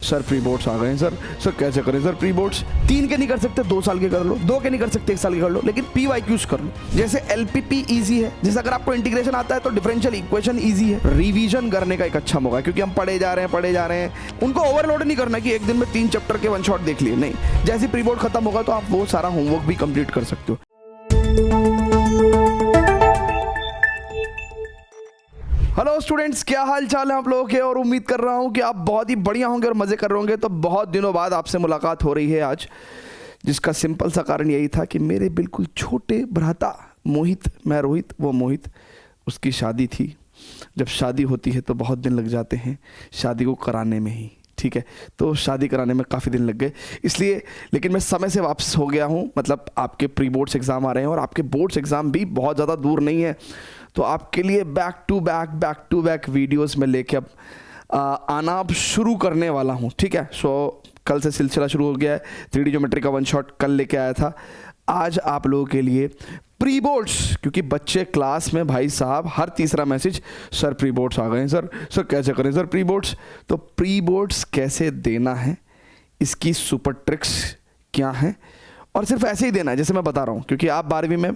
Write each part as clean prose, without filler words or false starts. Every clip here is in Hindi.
सर प्री बोर्ड्स आ गए हैं सर कैसे करें सर प्री बोर्ड्स? 3 के नहीं कर सकते 2 साल के कर लो, 2 के नहीं कर सकते 1 साल के कर लो, लेकिन PYQs कर लो। जैसे LPP इजी है, जैसे अगर आपको इंटीग्रेशन आता है तो डिफरेंशियल इक्वेशन इजी है। रिवीजन करने का एक अच्छा मौका है, क्योंकि हम पढ़े जा रहे हैं। उनको ओवरलोड नहीं करना कि एक दिन में 3 चैप्टर के 1 शॉट देख लिए, नहीं। जैसे प्री बोर्ड खत्म होगा तो आप वो सारा होमवर्क भी कंप्लीट कर सकते हो। हेलो स्टूडेंट्स, क्या हाल चाल है आप लोगों के? और उम्मीद कर रहा हूं कि आप बहुत ही बढ़िया होंगे और मज़े कर रहे होंगे। तो बहुत दिनों बाद आपसे मुलाकात हो रही है आज, जिसका सिंपल सा कारण यही था कि मेरे बिल्कुल छोटे भ्राता मोहित, मैं रोहित वो मोहित, उसकी शादी थी। जब शादी होती है तो बहुत दिन लग जाते हैं शादी को कराने में ही, ठीक है। तो शादी कराने में काफ़ी दिन लग गए, इसलिए। लेकिन मैं समय से वापस हो गया हूँ। मतलब आपके प्री बोर्ड्स एग्ज़ाम आ रहे हैं और आपके बोर्ड्स एग्ज़ाम भी बहुत ज़्यादा दूर नहीं है। तो आपके लिए बैक टू बैक वीडियोस में लेके अब आना अब शुरू करने वाला हूँ, ठीक है। सो कल से सिलसिला शुरू हो गया है। 3D ज्योमेट्री का 1 शॉट कल लेके आया था। आज आप लोगों के लिए प्री बोर्ड्स, क्योंकि बच्चे क्लास में भाई साहब हर तीसरा मैसेज सर प्री बोर्ड्स आ गए हैं सर कैसे करें सर प्री बोर्ड्स? तो प्री बोर्ड्स कैसे देना है, इसकी सुपर ट्रिक्स क्या हैं, और सिर्फ ऐसे ही देना है जैसे मैं बता रहा हूँ। क्योंकि आप 12वीं में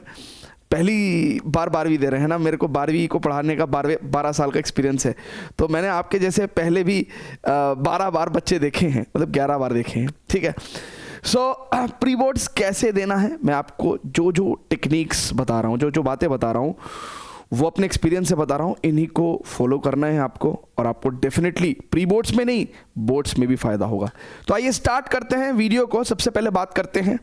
पहली बार 12वीं दे रहे हैं ना, मेरे को 12वीं को पढ़ाने का 12 साल का एक्सपीरियंस है। तो मैंने आपके जैसे पहले भी 12 बार बच्चे देखे हैं, मतलब 11 बार देखे हैं, ठीक है। सो प्री बोर्ड्स कैसे देना है, मैं आपको जो टेक्निक्स बता रहा हूँ, जो बातें बता रहा हूँ, वो अपने एक्सपीरियंस से बता रहा हूँ। इन्हीं को फॉलो करना है आपको, और आपको डेफिनेटली प्री बोर्ड्स में नहीं, बोर्ड्स में भी फ़ायदा होगा। तो आइए स्टार्ट करते हैं वीडियो को। सबसे पहले बात करते हैं,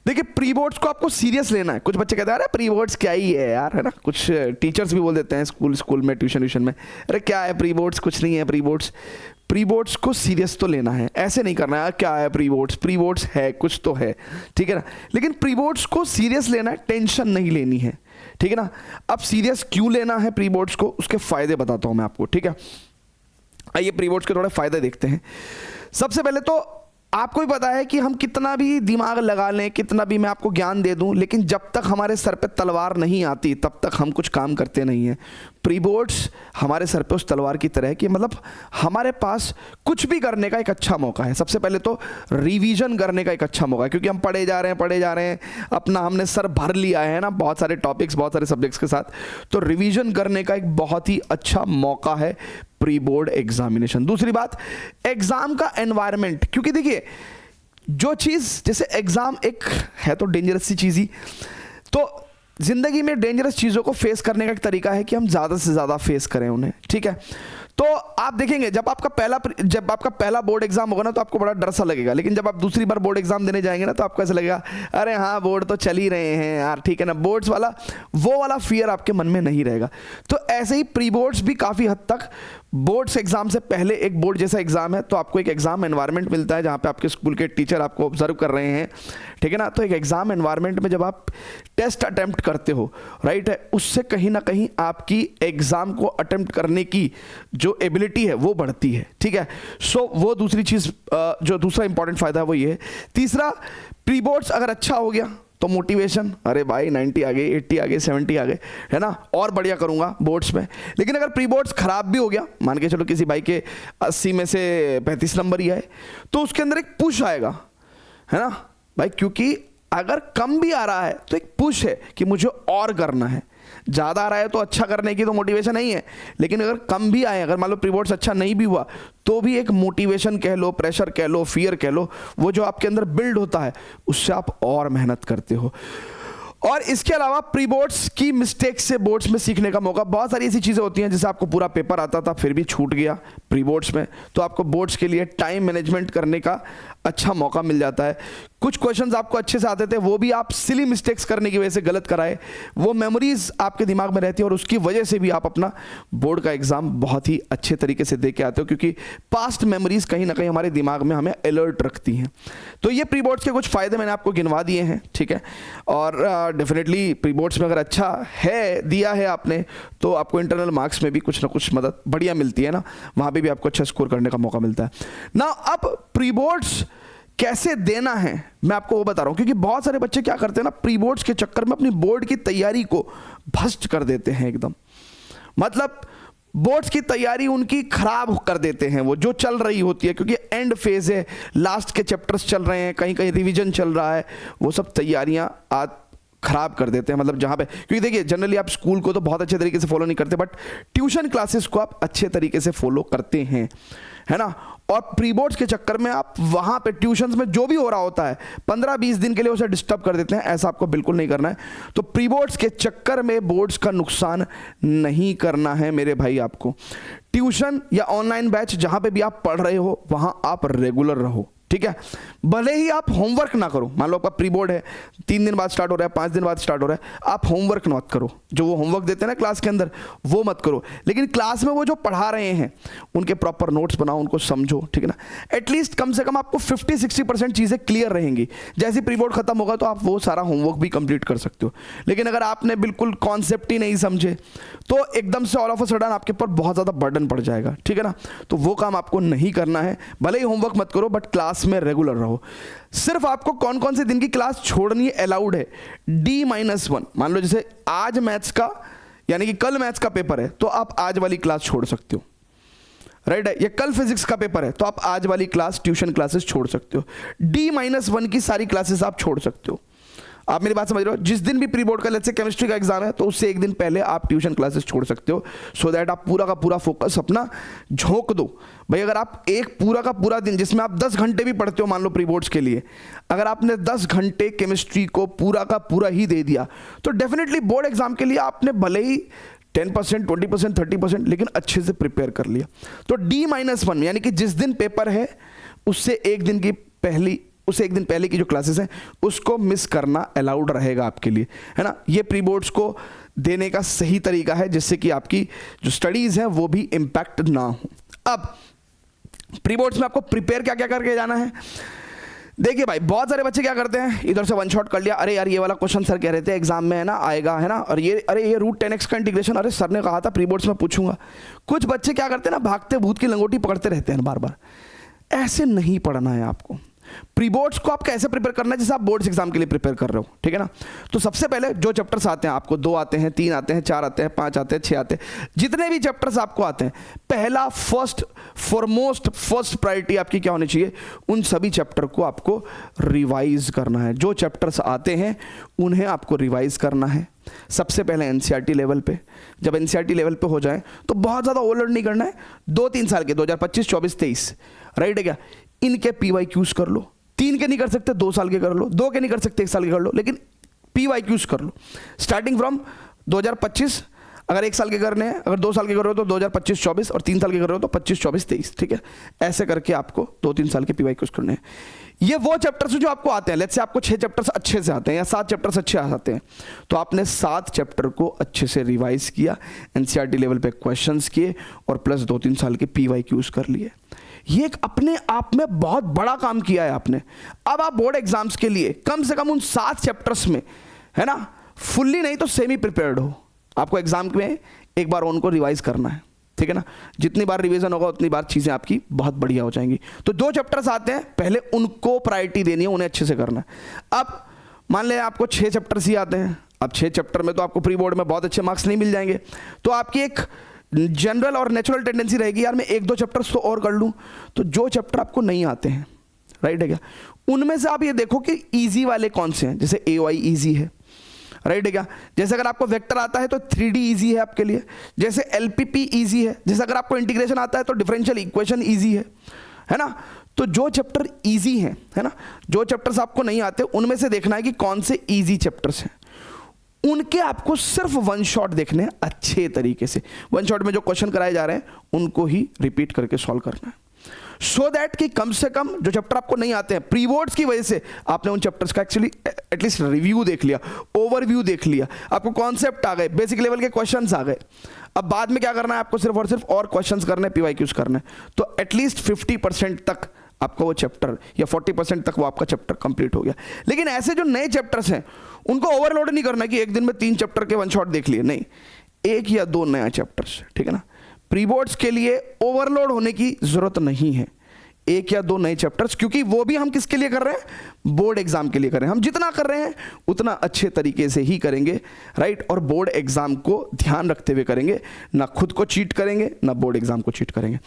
देखिए प्री बोर्ड्स को आपको सीरियस लेना है। कुछ बच्चे कहते हैं अरे प्री बोर्ड्स क्या ही है यार, है ना। कुछ टीचर्स भी बोल देते हैं स्कूल में, ट्यूशन में, अरे क्या है प्री बोर्ड्स, कुछ नहीं है प्री बोर्ड्स को सीरियस तो लेना है। ऐसे नहीं करना है क्या है प्री बोर्ड्स है, कुछ तो है, ठीक है ना। लेकिन प्री बोर्ड्स को सीरियस लेना है, टेंशन नहीं लेनी है, ठीक है ना। अब सीरियस क्यों लेना है प्री बोर्ड्स को, उसके फायदे बताता हूं मैं आपको, ठीक है। आइए प्री बोर्ड्स के थोड़े फायदे देखते हैं। सबसे पहले तो आपको भी पता है कि हम कितना भी दिमाग लगा लें, कितना भी मैं आपको ज्ञान दे दूं, लेकिन जब तक हमारे सर पे तलवार नहीं आती तब तक हम कुछ काम करते नहीं हैं। प्री बोर्ड्स हमारे सर पे उस तलवार की तरह है कि मतलब हमारे पास कुछ भी करने का एक अच्छा मौका है। सबसे पहले तो रिवीजन करने का एक अच्छा मौका है, क्योंकि हम पढ़े जा रहे हैं, अपना हमने सर भर लिया है ना बहुत सारे टॉपिक्स, बहुत सारे सब्जेक्ट्स के साथ। तो रिवीजन करने का एक बहुत ही अच्छा मौका है प्री बोर्ड एग्जामिनेशन। दूसरी बात, एग्जाम का एनवायरनमेंट, क्योंकि देखिए जो चीज़, जैसे एग्जाम एक है तो डेंजरस सी चीज़ ही, तो जिंदगी में डेंजरस चीज़ों को फेस करने का एक तरीका है कि हम ज़्यादा से ज़्यादा फेस करें उन्हें, ठीक है। तो आप देखेंगे जब आपका पहला बोर्ड एग्जाम होगा ना तो आपको बड़ा डर सा लगेगा, लेकिन जब आप दूसरी बार बोर्ड एग्जाम देने जाएंगे ना तो आपको ऐसा लगेगा अरे हाँ बोर्ड तो चल ही रहे हैं यार, ठीक है ना। बोर्ड्स वाला वो वाला फियर आपके मन में नहीं रहेगा। तो ऐसे ही प्री बोर्ड्स भी काफ़ी हद तक बोर्ड्स एग्जाम से पहले एक बोर्ड जैसा एग्जाम है। तो आपको एक एग्जाम एनवायरनमेंट मिलता है जहाँ पे आपके स्कूल के टीचर आपको ऑब्जर्व कर रहे हैं, ठीक है ना। तो एक एग्जाम एनवायरनमेंट में जब आप टेस्ट अटेम्प्ट करते हो, राइट है, उससे कहीं ना कहीं आपकी एग्जाम को अटेम्प्ट करने की जो एबिलिटी है वो बढ़ती है, ठीक है। सो वो दूसरी चीज़, जो दूसरा इंपॉर्टेंट फायदा है वो ये है। तीसरा, प्री बोर्ड्स अगर अच्छा हो गया तो मोटिवेशन, अरे भाई 90 आ गए, 80 आ गए, 70 आ गए, है ना, और बढ़िया करूंगा बोर्ड्स में। लेकिन अगर प्री बोर्ड्स खराब भी हो गया, मान के चलो किसी भाई के 80 में से 35 नंबर ही आए, तो उसके अंदर एक पुश आएगा, है ना भाई। क्योंकि अगर कम भी आ रहा है तो एक पुश है कि मुझे और करना है। ज़्यादा आ रहा है तो अच्छा करने की तो मोटिवेशन नहीं है, लेकिन अगर कम भी आए, अगर मान लो प्री बोर्ड्स अच्छा नहीं भी हुआ, तो भी एक मोटिवेशन कह लो, प्रेशर कह लो, फियर कह लो, वो जो आपके अंदर बिल्ड होता है उससे आप और मेहनत करते हो। और इसके अलावा प्री बोर्ड्स की मिस्टेक से बोर्ड्स में सीखने का मौका। बहुत सारी ऐसी चीज़ें होती हैं जैसे आपको पूरा पेपर आता था फिर भी छूट गया प्री बोर्ड्स में, तो आपको बोर्ड्स के लिए टाइम मैनेजमेंट करने का अच्छा मौका मिल जाता है। कुछ क्वेश्चंस आपको अच्छे से आते थे, वो भी आप सिली मिस्टेक्स करने की वजह से गलत कराए, वो मेमोरीज आपके दिमाग में रहती है और उसकी वजह से भी आप अपना बोर्ड का एग्जाम बहुत ही अच्छे तरीके से दे के आते हो, क्योंकि पास्ट मेमोरीज कहीं ना कहीं हमारे दिमाग में हमें अलर्ट रखती हैं। तो ये प्री बोर्ड्स के कुछ फ़ायदे मैंने आपको गिनवा दिए हैं, ठीक है। और डेफिनेटली प्री बोर्ड्स में अगर अच्छा है दिया है आपने तो आपको इंटरनल मार्क्स में भी कुछ ना कुछ मदद बढ़िया मिलती है ना, वहाँ पे भी आपको अच्छा स्कोर करने का मौका मिलता है ना। अब प्री बोर्ड्स कैसे देना है मैं आपको वो बता रहा हूँ, क्योंकि बहुत सारे बच्चे क्या करते हैं ना, प्री बोर्ड्स के चक्कर में अपनी बोर्ड की तैयारी को भ्रष्ट कर देते हैं एकदम। मतलब बोर्ड्स की तैयारी उनकी खराब कर देते हैं वो जो चल रही होती है, क्योंकि एंड फेज है, लास्ट के चैप्टर्स चल रहे हैं, कहीं कहीं रिवीजन चल रहा है, वो सब तैयारियां आज खराब कर देते हैं। मतलब जहाँ पे, क्योंकि देखिए जनरली आप स्कूल को तो बहुत अच्छे तरीके से फॉलो नहीं करते, बट ट्यूशन क्लासेस को आप अच्छे तरीके से फॉलो करते हैं, है ना। और प्री बोर्ड्स के चक्कर में आप वहाँ पे ट्यूशन्स में जो भी हो रहा होता है 15-20 दिन के लिए उसे डिस्टर्ब कर देते हैं। ऐसा आपको बिल्कुल नहीं करना है। तो प्री बोर्ड्स के चक्कर में बोर्ड्स का नुकसान नहीं करना है मेरे भाई। आपको ट्यूशन या ऑनलाइन बैच जहाँ पे भी आप पढ़ रहे हो वहाँ आप रेगुलर रहो, ठीक है। भले ही आप होमवर्क ना करो, मान लो आपका प्री बोर्ड है 3 दिन बाद स्टार्ट हो रहा है, 5 दिन बाद स्टार्ट हो रहा है, आप होमवर्क मत करो। जो वो होमवर्क देते हैं ना क्लास के अंदर वो मत करो, लेकिन क्लास में वो जो पढ़ा रहे हैं उनके प्रॉपर नोट्स बनाओ, उनको समझो, ठीक है ना। एटलीस्ट कम से कम आपको 50-60% चीज़ें क्लियर रहेंगी। जैसे प्री बोर्ड खत्म होगा तो आप वो सारा होमवर्क भी कंप्लीट कर सकते हो। लेकिन अगर आपने बिल्कुल कॉन्सेप्ट ही नहीं समझे तो एकदम से ऑल ऑफ अ सडन आपके ऊपर बहुत ज़्यादा बर्डन पड़ जाएगा, ठीक है ना। तो वो काम आपको नहीं करना है। भले ही होमवर्क मत करो बट क्लास में रेगुलर रहो। सिर्फ आपको कौन कौन से दिन की क्लास छोड़नी अलाउड है, D-1। मान लो जैसे आज मैथ्स का यानी कि कल मैथ्स का पेपर है तो आप आज वाली क्लास छोड़ सकते हो, राइट है। या कल फिजिक्स का पेपर है तो आप आज वाली क्लास ट्यूशन क्लासेस छोड़ सकते हो। D-1 की सारी क्लासेस आप छोड़ सकते हो। आप मेरी बात समझ रहे हो। जिस दिन भी प्री बोर्ड का, लेट्स से केमिस्ट्री का एग्जाम है तो उससे एक दिन पहले आप ट्यूशन क्लासेस छोड़ सकते हो, सो दैट आप पूरा का पूरा फोकस अपना झोंक दो। भाई अगर आप एक पूरा का पूरा दिन जिसमें आप 10 घंटे भी पढ़ते हो, मान लो प्री बोर्ड्स के लिए, अगर आपने 10 घंटे केमिस्ट्री को पूरा का पूरा ही दे दिया तो डेफिनेटली बोर्ड एग्जाम के लिए आपने भले ही 10%, 20%, 30%, लेकिन अच्छे से प्रिपेयर कर लिया। तो D-1 यानी कि जिस दिन पेपर है उससे एक दिन पहले की जो क्लासेस हैं उसको मिस करना अलाउड रहेगा आपके लिए, है ना। ये प्री बोर्ड्स को देने का सही तरीका है जिससे कि आपकी जो स्टडीज हैं वो भी इम्पैक्ट ना हो। अब प्री बोर्ड्स में आपको प्रिपेयर क्या क्या करके जाना है। देखिए भाई बहुत सारे बच्चे क्या करते हैं, इधर से वन शॉट कर लिया, अरे यार ये वाला क्वेश्चन सर कह रहे थे एग्जाम में है ना आएगा, है ना, और ये अरे ये रूट 10x का इंटीग्रेशन, अरे सर ने कहा था प्री बोर्ड्स में पूछूंगा। कुछ बच्चे क्या करते हैं ना, भागते भूत की लंगोटी पकड़ते रहते हैं बार बार। ऐसे नहीं पढ़ना है आपको। प्री बोर्ड्स को आप कैसे प्रिपेयर करना है, जैसे आप बोर्ड्स एग्जाम के लिए प्रिपेयर कर रहे हो, ठीक है ना। तो सबसे पहले जो चैप्टर्स आते हैं आपको, 2 आते हैं, 3 आते हैं, 4 आते हैं, 5 आते हैं, 6 आते हैं, जितने भी चैप्टर्स आपको आते हैं, पहला फर्स्ट प्रायोरिटी आपकी क्या होनी चाहिए, उन सभी चैप्टर को आपको रिवाइज करना है। जो चैप्टर्स आते हैं उन्हें आपको रिवाइज करना है। सबसे पहले एनसीईआरटी लेवल पे, जब एनसीईआरटी लेवल पे हो जाए तो बहुत ज़्यादा ओवरलोड नहीं करना है। 2-3 साल के 2025, 24, 23, राइट है क्या, इनके PYQs कर लो। 3 के नहीं कर सकते 2 साल के कर लो, 2 के नहीं कर सकते 1 साल के कर लो, लेकिन PYQs कर लो स्टार्टिंग फ्रॉम 2025। अगर 1 साल के करने हैं, अगर 2 साल के कर रहे हो तो 2025, 24, और 3 साल के कर रहे हो तो 25, 24, 23, ठीक है। ऐसे करके आपको 2-3 साल के PYQs करने हैं। ये वो चैप्टर्स जो आपको आते हैं, लेट्स से आपको 6 चैप्टर्स अच्छे से आते हैं या 7 चैप्टर्स अच्छे आते हैं, तो आपने 7 चैप्टर को अच्छे से रिवाइज किया, एनसीईआरटी लेवल पे क्वेश्चंस किए और प्लस 2-3 साल के PYQs कर लिए। ये एक अपने आप में बहुत बड़ा काम किया है आपने। अब आप बोर्ड एग्जाम्स के लिए कम से कम उन 7 चैप्टर्स में, है ना, फुल्ली नहीं तो सेमी प्रिपेयर्ड हो। आपको एग्जाम में एक बार उनको रिवाइज करना है, ठीक है ना। जितनी बार रिवीजन होगा उतनी बार चीज़ें आपकी बहुत बढ़िया हो जाएंगी। तो 2 चैप्टर्स आते हैं, पहले उनको प्रायोरिटी देनी है, उन्हें अच्छे से करना है। अब मान लें आपको 6 चैप्टर्स ही आते हैं। अब 6 चैप्टर में तो आपको प्री बोर्ड में बहुत अच्छे मार्क्स नहीं मिल जाएंगे, तो आपकी एक जनरल और नेचुरल टेंडेंसी रहेगी, यार मैं 1-2 चैप्टर्स तो और कर लूँ। तो जो चैप्टर आपको नहीं आते हैं, राइट है क्या, उनमें से आप ये देखो कि ईजी वाले कौन से हैं। जैसे AOI ईजी है, राइट है क्या। जैसे अगर आपको वेक्टर आता है तो 3D ईजी है आपके लिए। जैसे LPP ईजी है। जैसे अगर आपको इंटीग्रेशन आता है तो डिफरेंशियल इक्वेशन ईजी है ना। तो जो चैप्टर ईजी हैं, है ना, जो चैप्टर्स आपको नहीं आते उनमें से देखना है कि कौन से ईजी चैप्टर्स हैं। उनके आपको सिर्फ वन शॉट देखने हैं अच्छे तरीके से। वन शॉट में जो क्वेश्चन कराए जा रहे हैं उनको ही रिपीट करके सॉल्व करना है, सो दैट कि कम से कम जो चैप्टर आपको नहीं आते हैं प्री बोर्ड्स की वजह से आपने उन चैप्टर्स का एक्चुअली एटलीस्ट रिव्यू देख लिया, ओवरव्यू देख लिया, आपको कॉन्सेप्ट आ गए, बेसिक लेवल के क्वेश्चंस आ गए। अब बाद में क्या करना है, आपको सिर्फ और सिर्फ और क्वेश्चंस करने, PYQs करने। तो एटलीस्ट 50% तक आपका वो चैप्टर या 40% तक वो आपका चैप्टर कंप्लीट हो गया। लेकिन ऐसे जो नए चैप्टर्स हैं उनको ओवरलोड नहीं करना कि एक दिन में 3 चैप्टर के वन शॉट देख लिए, नहीं, 1 या 2 नया चैप्टर्स, ठीक है ना। प्री बोर्ड्स के लिए ओवरलोड होने की जरूरत नहीं है। 1 या 2 नए चैप्टर्स, क्योंकि वो भी हम किसके लिए कर रहे हैं, बोर्ड एग्जाम के लिए कर रहे हैं। हम जितना कर रहे हैं उतना अच्छे तरीके से ही करेंगे, राइट, और बोर्ड एग्जाम को ध्यान रखते हुए करेंगे, ना खुद को चीट करेंगे ना बोर्ड एग्जाम को चीट करेंगे।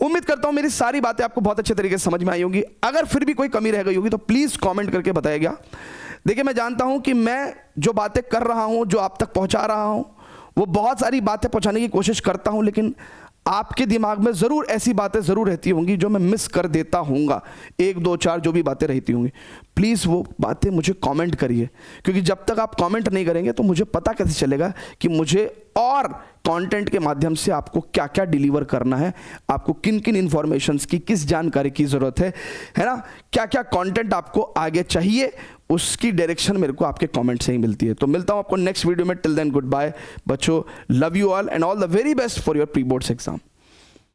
उम्मीद करता हूं मेरी सारी बातें आपको बहुत अच्छे तरीके से समझ में आई होंगी। अगर फिर भी कोई कमी रह गई होगी तो प्लीज कमेंट करके बताइएगा। देखिए, मैं जानता हूं कि मैं जो बातें कर रहा हूं, जो आप तक पहुंचा रहा हूं, वो बहुत सारी बातें पहुंचाने की कोशिश करता हूं, लेकिन आपके दिमाग में ज़रूर ऐसी बातें ज़रूर रहती होंगी जो मैं मिस कर देता हूँगा, 1 2 4 जो भी बातें रहती होंगी। प्लीज़ वो बातें मुझे कमेंट करिए, क्योंकि जब तक आप कमेंट नहीं करेंगे तो मुझे पता कैसे चलेगा कि मुझे और कंटेंट के माध्यम से आपको क्या क्या डिलीवर करना है, आपको किन किन इन्फॉर्मेशंस की, किस जानकारी की ज़रूरत है ना, क्या क्या कंटेंट आपको आगे चाहिए, उसकी डायरेक्शन मेरे को आपके कमेंट से ही मिलती है। तो मिलता हूँ आपको नेक्स्ट वीडियो में। टिल देन गुड बाय बच्चों, love you all and all the very best for your pre boards exam.